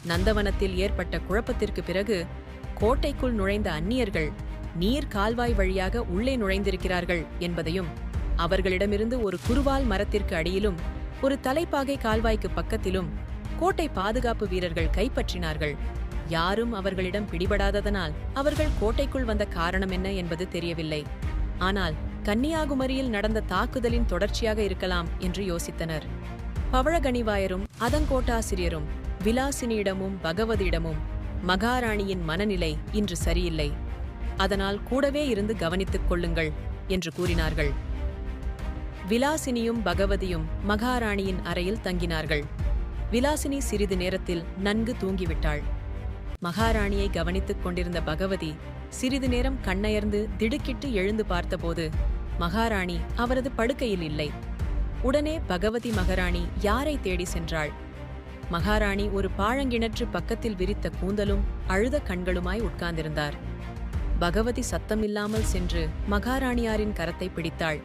நந்தவனத்தில் ஏற்பட்ட குழப்பத்திற்கு பிறகு கோட்டைக்குள் நுழைந்த அந்நியர்கள் நீர் கால்வாய் வழியாக உள்ளே நுழைந்திருக்கிறார்கள் என்பதையும், அவர்களிடமிருந்து ஒரு குருவால் மரத்திற்கு அடியிலும் ஒரு தலைப்பாகை கால்வாய்க்கு பக்கத்திலும் கோட்டை பாதுகாப்பு வீரர்கள் கைப்பற்றினார்கள். யாரும் அவர்களிடம் பிடிபடாததனால் அவர்கள் கோட்டைக்குள் வந்த காரணம் என்ன என்பது தெரியவில்லை. ஆனால் கன்னியாகுமரியில் நடந்த தாக்குதலின் தொடர்ச்சியாக இருக்கலாம் என்று யோசித்தனர். பவழகணிவாயரும் அதங்கோட்டாசிரியரும் விலாசினியிடமும் பகவதியிடமும் மகாராணியின் மனநிலை இன்று சரியில்லை, அதனால் கூடவே இருந்து கவனித்துக் கொள்ளுங்கள் என்று கூறினார்கள். விலாசினியும் பகவதியும் மகாராணியின் அறையில் தங்கினார்கள். விலாசினி சிறிது நேரத்தில் நன்கு தூங்கிவிட்டாள். மகாராணியை கவனித்துக் கொண்டிருந்த பகவதி சிறிது நேரம் கண்ணயர்ந்து திடுக்கிட்டு எழுந்து பார்த்தபோது மகாராணி அவரது படுக்கையில் இல்லை. உடனே பகவதி மகாராணி யாரை தேடி சென்றாள். மகாராணி ஒரு பாழங்கிணற்று பக்கத்தில் விரித்த கூந்தலும் அழுத கண்களுமாய் உட்கார்ந்திருந்தார். பகவதி சத்தமில்லாமல் சென்று மகாராணியாரின் கரத்தை பிடித்தாள்.